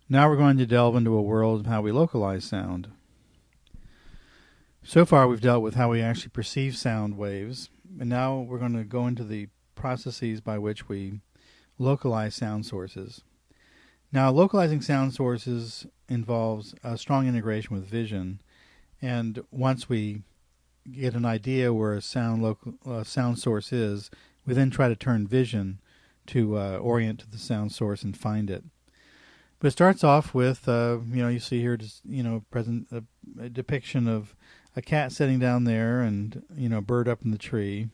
Now we're going to delve into a world of how we localize sound. So far we've dealt with how we actually perceive sound waves, and now we're going to go into the processes by which we localize sound sources. Now, localizing sound sources involves a strong integration with vision, and once we get an idea where a sound source is, we then try to turn vision to orient to the sound source and find it. But it starts off with, you see here, a depiction of a cat sitting down there and, a bird up in the tree.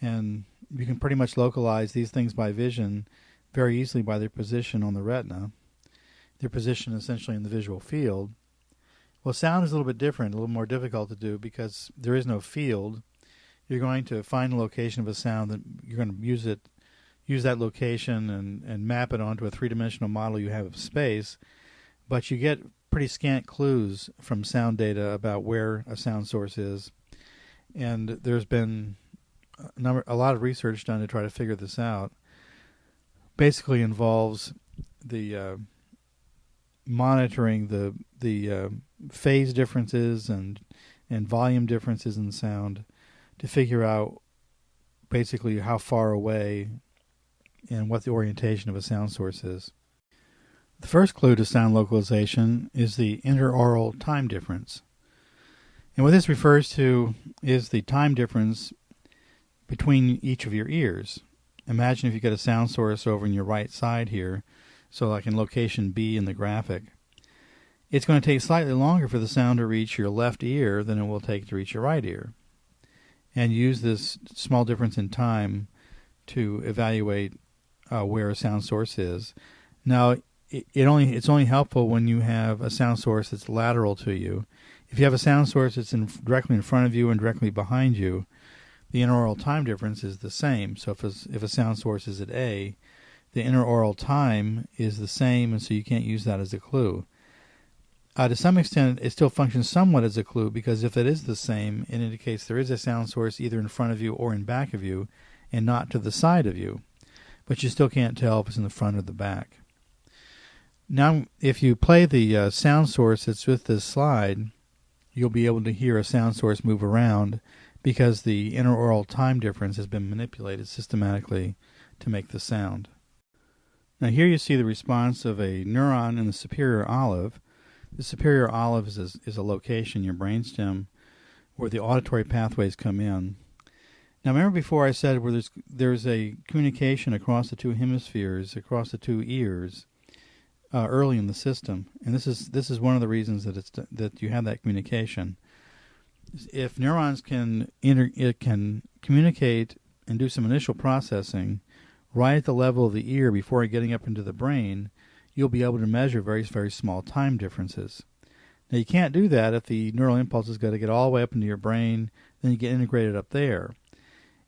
And you can pretty much localize these things by vision very easily by their position on the retina, their position essentially in the visual field. Well, sound is a little bit different, a little more difficult to do because there is no field. You're going to find the location of a sound, that you're going to use that location and map it onto a three-dimensional model you have of space, but you get pretty scant clues from sound data about where a sound source is. And there's been a lot of research done to try to figure this out. Basically involves the monitoring the phase differences and volume differences in sound to figure out basically how far away and what the orientation of a sound source is. The first clue to sound localization is the interaural time difference. And what this refers to is the time difference between each of your ears. Imagine if you get a sound source over in your right side here, so like in location B in the graphic. It's going to take slightly longer for the sound to reach your left ear than it will take to reach your right ear. And use this small difference in time to evaluate where a sound source is. Now, it's only helpful when you have a sound source that's lateral to you. If you have a sound source that's directly in front of you and directly behind you, the interaural time difference is the same. So if a sound source is at A, the interaural time is the same, and so you can't use that as a clue. To some extent, it still functions somewhat as a clue, because if it is the same, it indicates there is a sound source either in front of you or in back of you, and not to the side of you. But you still can't tell if it's in the front or the back. Now, if you play the sound source that's with this slide, you'll be able to hear a sound source move around because the interaural time difference has been manipulated systematically to make the sound. Now here you see the response of a neuron in the superior olive. The superior olive is a location in your brainstem where the auditory pathways come in. Now remember before I said where there's a communication across the two hemispheres, across the two ears, early in the system, and this is one of the reasons that you have that communication. If neurons can communicate and do some initial processing right at the level of the ear before getting up into the brain, you'll be able to measure very, very small time differences. Now you can't do that if the neural impulse has got to get all the way up into your brain, then you get integrated up there.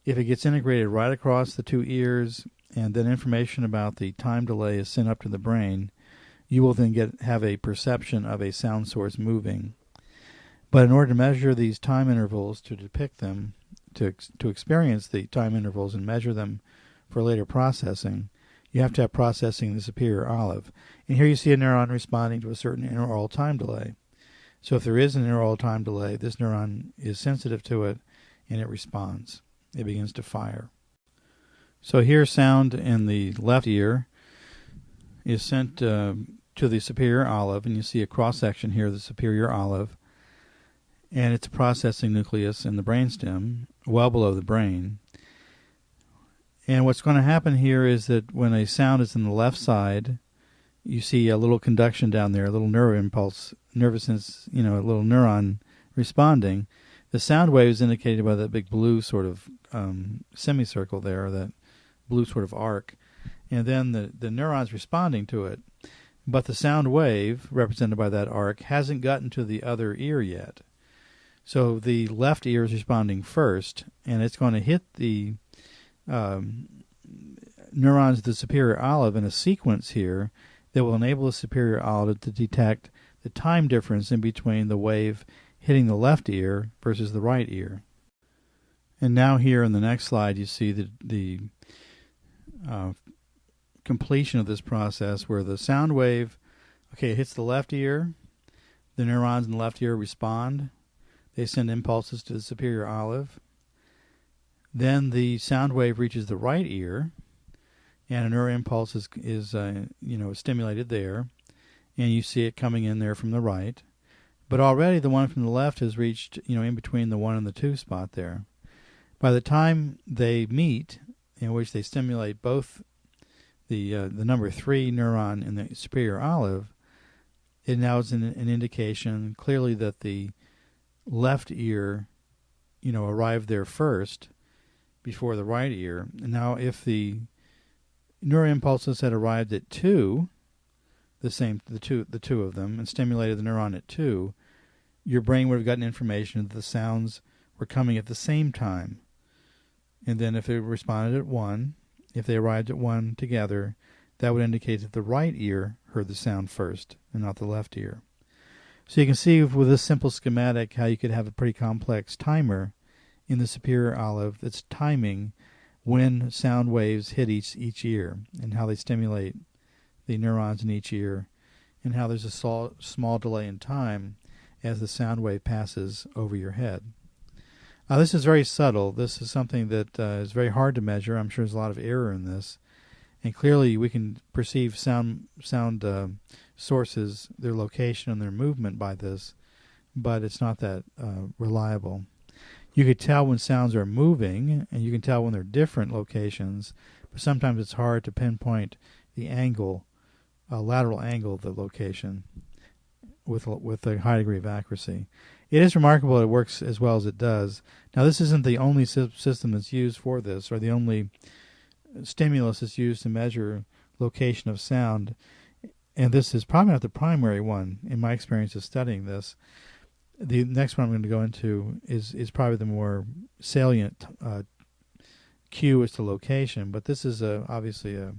If it gets integrated right across the two ears and then information about the time delay is sent up to the brain, you will then have a perception of a sound source moving. But in order to measure these time intervals, to depict them, to experience the time intervals and measure them for later processing, you have to have processing in the superior olive. And here you see a neuron responding to a certain interaural time delay. So if there is an interaural time delay, this neuron is sensitive to it and it responds. It begins to fire. So here sound in the left ear is sent to the superior olive, and you see a cross-section here of the superior olive, and it's a processing nucleus in the brainstem, well below the brain. And what's going to happen here is that when a sound is in the left side, you see a little conduction down there, a little nerve impulse, a little neuron responding. The sound wave is indicated by that big blue sort of semicircle there, that blue sort of arc. And then the neuron's responding to it. But the sound wave, represented by that arc, hasn't gotten to the other ear yet. So the left ear is responding first, and it's going to hit the neurons of the superior olive in a sequence here that will enable the superior olive to detect the time difference in between the wave hitting the left ear versus the right ear. And now here in the next slide you see the completion of this process where the sound wave Okay, it hits the left ear. The neurons in the left ear respond. They send impulses to the superior olive. Then the sound wave reaches the right ear, and a neural impulse is stimulated there, and you see it coming in there from the right. But already the one from the left has reached, in between the 1 and the 2 spot there. By the time they meet, in which they stimulate both the number 3 neuron in the superior olive, it now is an indication clearly that the left ear, arrived there first before the right ear. And now if the neural impulses had arrived at 2, the two of them, and stimulated the neuron at 2, your brain would have gotten information that the sounds were coming at the same time. And then if it responded at 1, if they arrived at 1 together, that would indicate that the right ear heard the sound first and not the left ear. So you can see with this simple schematic how you could have a pretty complex timer in the superior olive that's timing when sound waves hit each ear and how they stimulate the neurons in each ear and how there's a small delay in time as the sound wave passes over your head. This is very subtle. This is something that is very hard to measure. I'm sure there's a lot of error in this. And clearly we can perceive sound sources, their location and their movement by this, but it's not that reliable. You could tell when sounds are moving, and you can tell when they're different locations, but sometimes it's hard to pinpoint the angle, lateral angle of the location with a high degree of accuracy. It is remarkable that it works as well as it does. Now, this isn't the only system that's used for this, or the only stimulus that's used to measure location of sound, and this is probably not the primary one in my experience of studying this. The next one I'm going to go into is probably the more salient cue as to location, but this is obviously a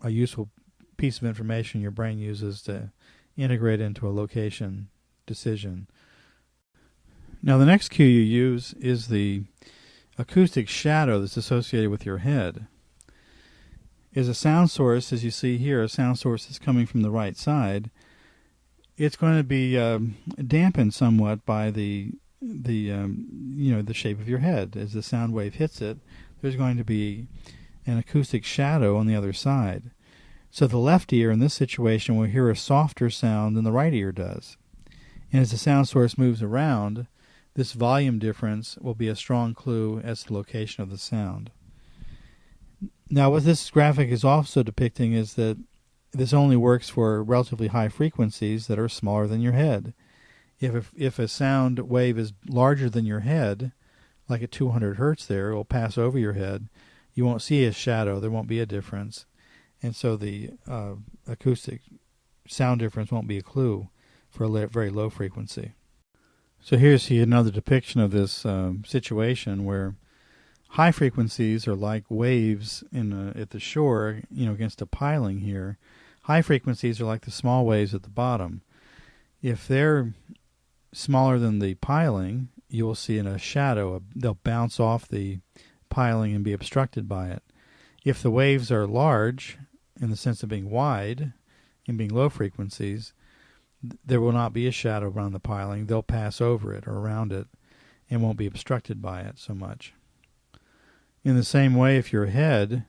useful piece of information your brain uses to integrate into a location decision. Now the next cue you use is the acoustic shadow that's associated with your head. Is a sound source, as you see here, a sound source that's coming from the right side. It's going to be dampened somewhat by the shape of your head. As the sound wave hits it, there's going to be an acoustic shadow on the other side. So the left ear in this situation will hear a softer sound than the right ear does. And as the sound source moves around, this volume difference will be a strong clue as to the location of the sound. Now, what this graphic is also depicting is that this only works for relatively high frequencies that are smaller than your head. If a sound wave is larger than your head, like at 200 hertz there, it will pass over your head. You won't see a shadow. There won't be a difference. And so the acoustic sound difference won't be a clue for a very low frequency. So here's another depiction of this situation where high frequencies are like waves at the shore, against a piling here. High frequencies are like the small waves at the bottom. If they're smaller than the piling, you will see in a shadow, they'll bounce off the piling and be obstructed by it. If the waves are large, in the sense of being wide and being low frequencies, there will not be a shadow around the piling. They'll pass over it or around it and won't be obstructed by it so much. In the same way, if your head,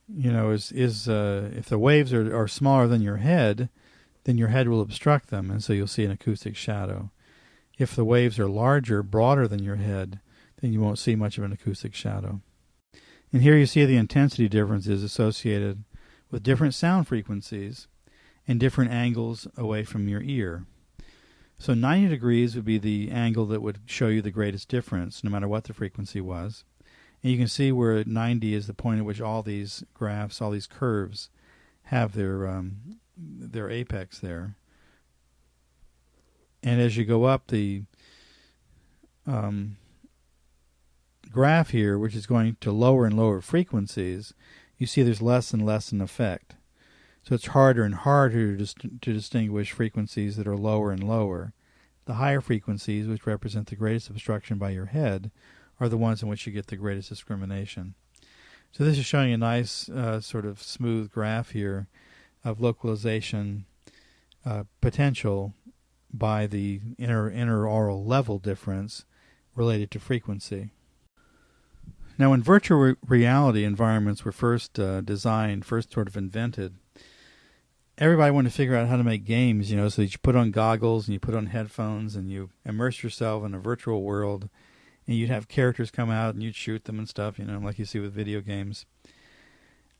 if the waves are smaller than your head, then your head will obstruct them, and so you'll see an acoustic shadow. If the waves are larger, broader than your head, then you won't see much of an acoustic shadow. And here you see the intensity differences associated with different sound frequencies and different angles away from your ear. So 90 degrees would be the angle that would show you the greatest difference, no matter what the frequency was. And you can see where 90 is the point at which all these graphs, all these curves, have their apex there. And as you go up the graph here, which is going to lower and lower frequencies, you see there's less and less an effect. So it's harder and harder to distinguish frequencies that are lower and lower. The higher frequencies, which represent the greatest obstruction by your head, are the ones in which you get the greatest discrimination. So this is showing a nice sort of smooth graph here of localization potential by the interaural level difference related to frequency. Now, when virtual reality environments were first designed, first sort of invented, everybody wanted to figure out how to make games, so you put on goggles and you put on headphones and you immerse yourself in a virtual world, and you'd have characters come out and you'd shoot them and stuff, like you see with video games.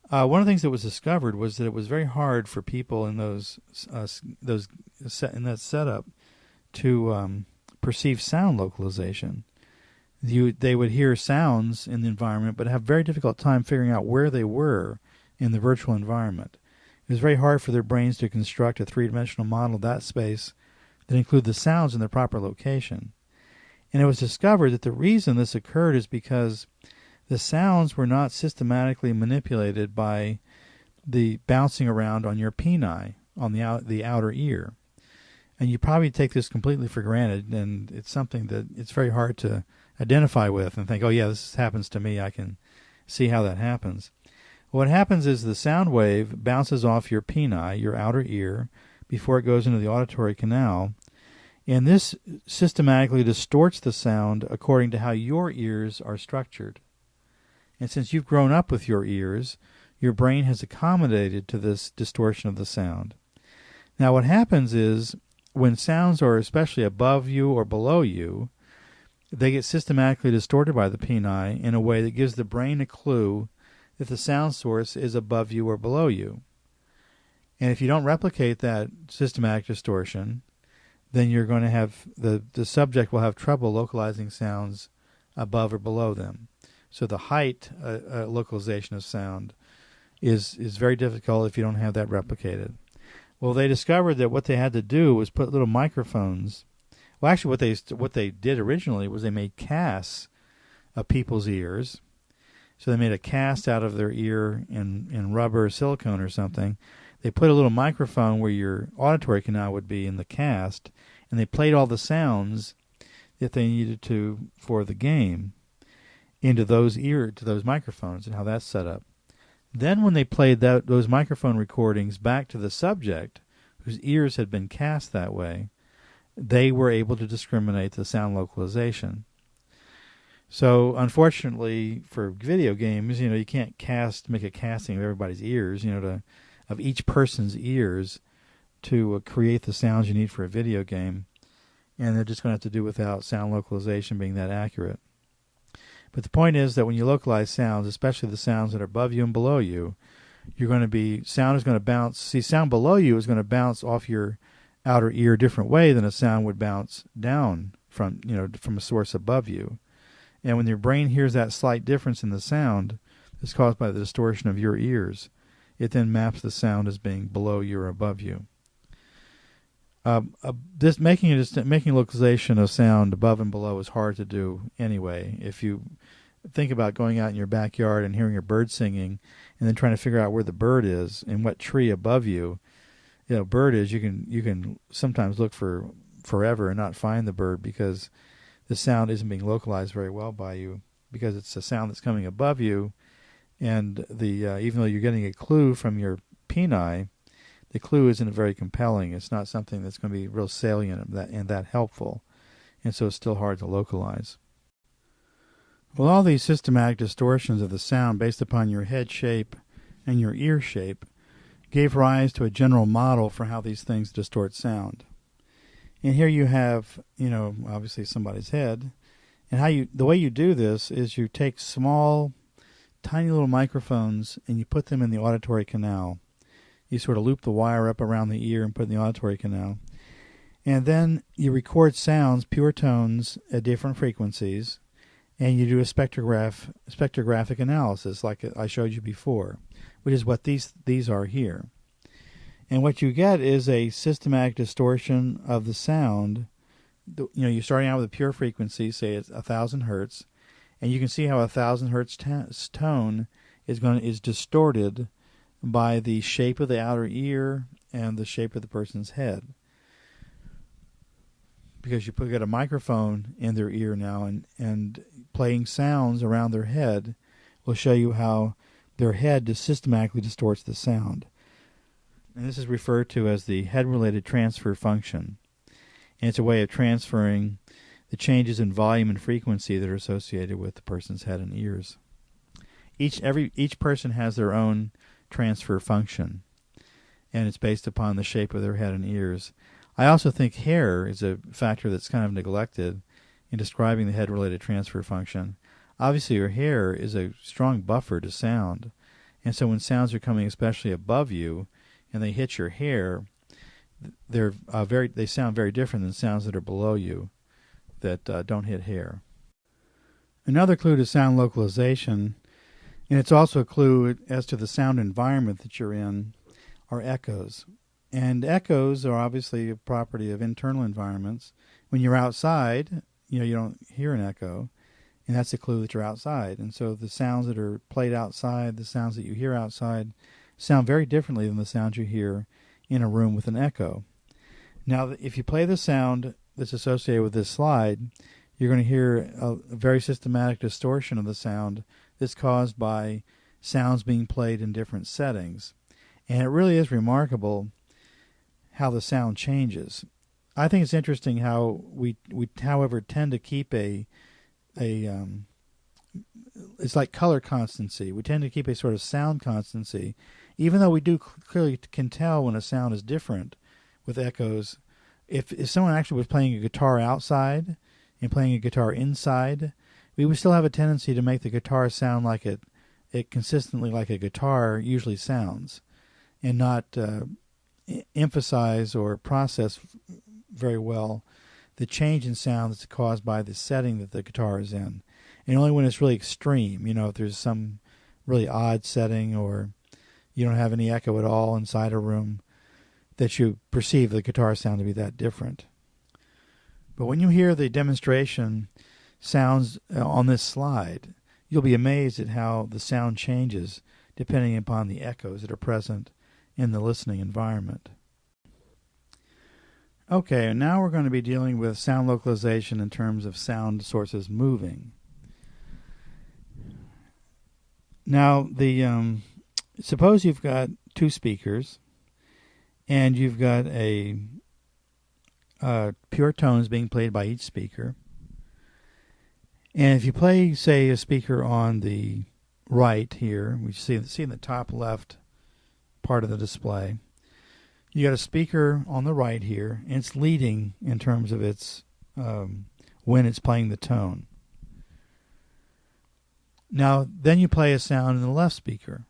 One of the things that was discovered was that it was very hard for people in that setup to perceive sound localization. They would hear sounds in the environment, but have very difficult time figuring out where they were in the virtual environment. It was very hard for their brains to construct a three-dimensional model of that space that included the sounds in their proper location. And it was discovered that the reason this occurred is because the sounds were not systematically manipulated by the bouncing around on your peni, on the outer ear. And you probably take this completely for granted, and it's something that it's very hard to identify with and think, oh yeah, this happens to me, I can see how that happens. What happens is the sound wave bounces off your peni, your outer ear, before it goes into the auditory canal, and this systematically distorts the sound according to how your ears are structured. And since you've grown up with your ears, your brain has accommodated to this distortion of the sound. Now what happens is, when sounds are especially above you or below you, they get systematically distorted by the peni in a way that gives the brain a clue that the sound source is above you or below you. And if you don't replicate that systematic distortion, then you're going to have, the subject will have trouble localizing sounds above or below them. So the height localization of sound is very difficult if you don't have that replicated. Well, they discovered that what they had to do was put little microphones. Well, actually, what they did originally was they made casts of people's ears. So they made a cast out of their ear in rubber or silicone or something. They put a little microphone where your auditory canal would be in the cast, and they played all the sounds that they needed to for the game into those microphones, and how that's set up. Then when they played those microphone recordings back to the subject, whose ears had been cast that way, they were able to discriminate the sound localization. So unfortunately for video games, you can't make a casting of everybody's ears, of each person's ears to create the sounds you need for a video game. And they're just going to have to do without sound localization being that accurate. But the point is that when you localize sounds, especially the sounds that are above you and below you, sound is going to bounce. See, sound below you is going to bounce off your outer ear a different way than a sound would bounce down from a source above you. And when your brain hears that slight difference in the sound that's caused by the distortion of your ears, it then maps the sound as being below you or above you. This making localization of sound above and below is hard to do anyway. If you think about going out in your backyard and hearing a bird singing, and then trying to figure out where the bird is and what tree above you, bird is, you can sometimes look for forever and not find the bird because the sound isn't being localized very well by you, because it's a sound that's coming above you, and even though you're getting a clue from your peni, the clue isn't very compelling. It's not something that's going to be real salient and that helpful, and so it's still hard to localize. Well, all these systematic distortions of the sound based upon your head shape and your ear shape gave rise to a general model for how these things distort sound. And here you have, obviously somebody's head, and the way you do this is you take small, tiny little microphones and you put them in the auditory canal. You sort of loop the wire up around the ear and put it in the auditory canal. And then you record sounds, pure tones, at different frequencies, and you do a spectrographic analysis like I showed you before, which is what these are here. And what you get is a systematic distortion of the sound. You're starting out with a pure frequency, say it's 1,000 hertz, and you can see how 1,000 hertz tone is distorted by the shape of the outer ear and the shape of the person's head. Because you got a microphone in their ear now, and playing sounds around their head will show you how their head just systematically distorts the sound. And this is referred to as the head-related transfer function. And it's a way of transferring the changes in volume and frequency that are associated with the person's head and ears. Each person has their own transfer function, and it's based upon the shape of their head and ears. I also think hair is a factor that's kind of neglected in describing the head-related transfer function. Obviously, your hair is a strong buffer to sound, and so when sounds are coming especially above you and they hit your hair, they sound very different than sounds that are below you that don't hit hair. Another clue to sound localization, and it's also a clue as to the sound environment that you're in, are echoes. And echoes are obviously a property of internal environments. When you're outside, you don't hear an echo, and that's a clue that you're outside. And so the sounds that are played outside, the sounds that you hear outside, sound very differently than the sounds you hear in a room with an echo. Now, if you play the sound that's associated with this slide, you're going to hear a very systematic distortion of the sound that's caused by sounds being played in different settings. And it really is remarkable how the sound changes. I think it's interesting how we however, tend to keep it's like color constancy. We tend to keep a sort of sound constancy, even though we do clearly can tell when a sound is different with echoes. If someone actually was playing a guitar outside and playing a guitar inside, we would still have a tendency to make the guitar sound like it consistently like a guitar usually sounds, and not emphasize or process very well the change in sound that's caused by the setting that the guitar is in. And only when it's really extreme, if there's some really odd setting or you don't have any echo at all inside a room, that you perceive the guitar sound to be that different. But when you hear the demonstration sounds on this slide, you'll be amazed at how the sound changes depending upon the echoes that are present in the listening environment. Okay, and now we're going to be dealing with sound localization in terms of sound sources moving. Now, suppose you've got two speakers, and you've got a pure tones being played by each speaker. And if you play, say, a speaker on the right here, we see in the top left part of the display, you got a speaker on the right here, and it's leading in terms of its when it's playing the tone. Now, then you play a sound in the left speaker.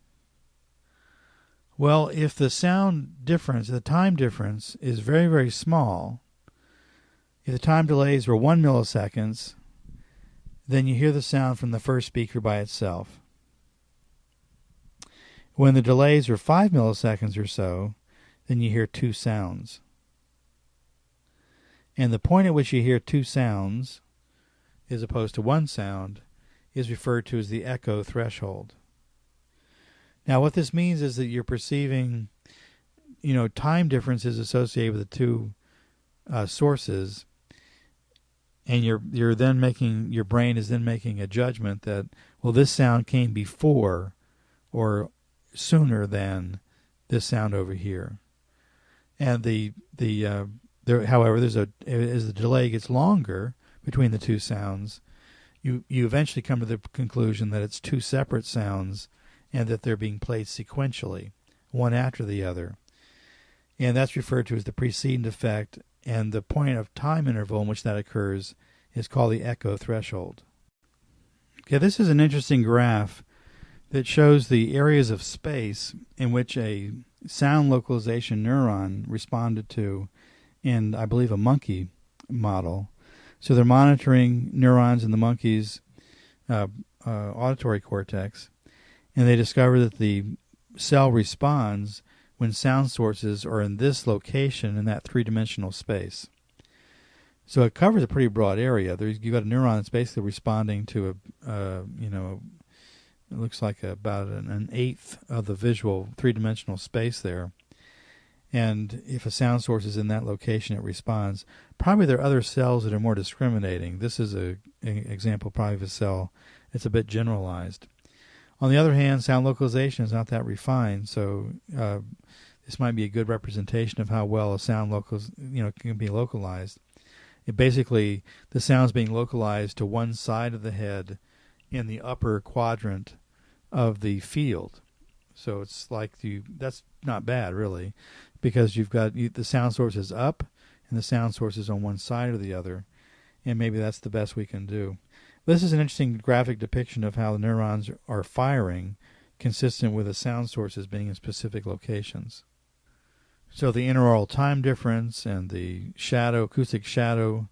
Well, if the sound difference, the time difference, is very, very small, if the time delays were 1 millisecond, then you hear the sound from the first speaker by itself. When the delays are 5 milliseconds or so, then you hear two sounds. And the point at which you hear two sounds, as opposed to one sound, is referred to as the echo threshold. Now, what this means is that you're perceiving, time differences associated with the two sources, and you're then your brain is then making a judgment that, well, this sound came before or sooner than this sound over here. And however, as the delay gets longer between the two sounds, you eventually come to the conclusion that it's two separate sounds and that they're being played sequentially, one after the other. And that's referred to as the precedent effect, and the point of time interval in which that occurs is called the echo threshold. Okay, this is an interesting graph that shows the areas of space in which a sound localization neuron responded to in, I believe, a monkey model. So they're monitoring neurons in the monkey's auditory cortex, and they discover that the cell responds when sound sources are in this location in that three-dimensional space. So it covers a pretty broad area. You've got a neuron that's basically responding to it looks like about an eighth of the visual three-dimensional space there. And if a sound source is in that location, it responds. Probably there are other cells that are more discriminating. This is an example probably of a cell that's a bit generalized. On the other hand, sound localization is not that refined, so this might be a good representation of how well a sound can be localized. It basically, the sound's being localized to one side of the head in the upper quadrant of the field. So it's like that's not bad really, because you've got the sound source is up and the sound source is on one side or the other, and maybe that's the best we can do. This is an interesting graphic depiction of how the neurons are firing, consistent with the sound sources being in specific locations. So the intraoral time difference and the acoustic shadow,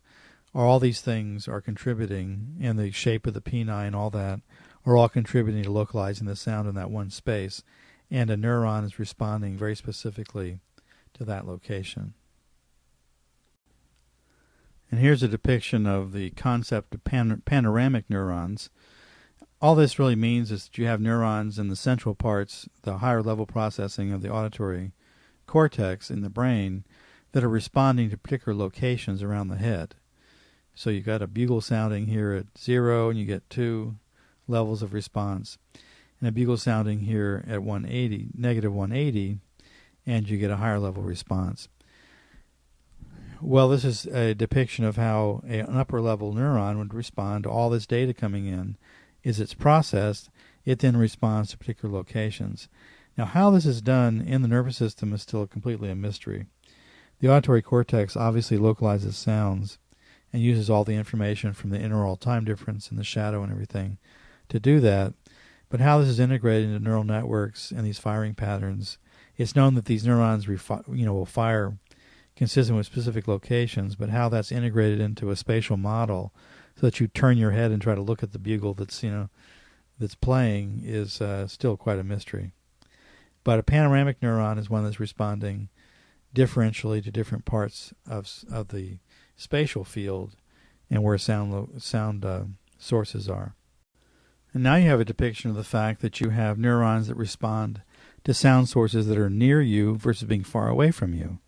all these things are contributing, and the shape of the P9, all that, are all contributing to localizing the sound in that one space, and a neuron is responding very specifically to that location. And here's a depiction of the concept of panoramic neurons. All this really means is that you have neurons in the central parts, the higher level processing of the auditory cortex in the brain, that are responding to particular locations around the head. So you've got a bugle sounding here at 0, and you get 2 levels of response, and a bugle sounding here at negative 180, and you get a higher level response. Well, this is a depiction of how an upper level neuron would respond to all this data coming in. As it's processed, it then responds to particular locations. Now, how this is done in the nervous system is still completely a mystery. The auditory cortex obviously localizes sounds and uses all the information from the intraoral time difference and the shadow and everything to do that. But how this is integrated into neural networks and these firing patterns, it's known that these neurons will fire consistent with specific locations, but how that's integrated into a spatial model so that you turn your head and try to look at the bugle that's playing is still quite a mystery. But a panoramic neuron is one that's responding differentially to different parts of the spatial field and where sound sources are. And now you have a depiction of the fact that you have neurons that respond to sound sources that are near you versus being far away from you.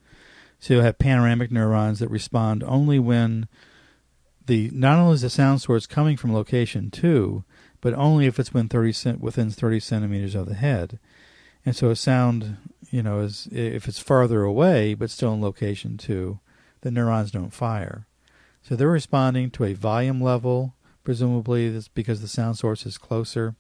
So you'll have panoramic neurons that respond only when not only is the sound source coming from location 2, but only if it's within 30 centimeters of the head. And so a sound, if it's farther away but still in location 2, the neurons don't fire. So they're responding to a volume level, presumably that's because the sound source is closer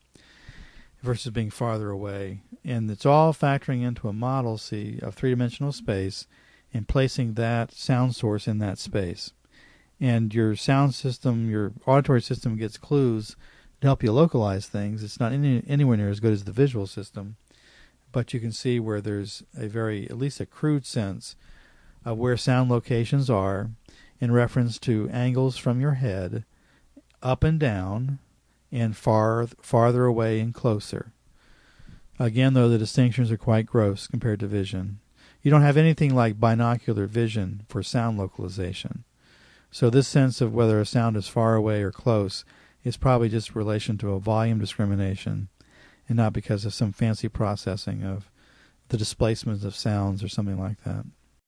versus being farther away. And it's all factoring into a model, of three-dimensional space and placing that sound source in that space. And your sound system, your auditory system gets clues to help you localize things. It's not anywhere near as good as the visual system, but you can see where there's at least a crude sense of where sound locations are in reference to angles from your head, up and down, and farther away and closer. Again, though, the distinctions are quite gross compared to vision. You don't have anything like binocular vision for sound localization. So this sense of whether a sound is far away or close is probably just in relation to a volume discrimination and not because of some fancy processing of the displacements of sounds or something like that.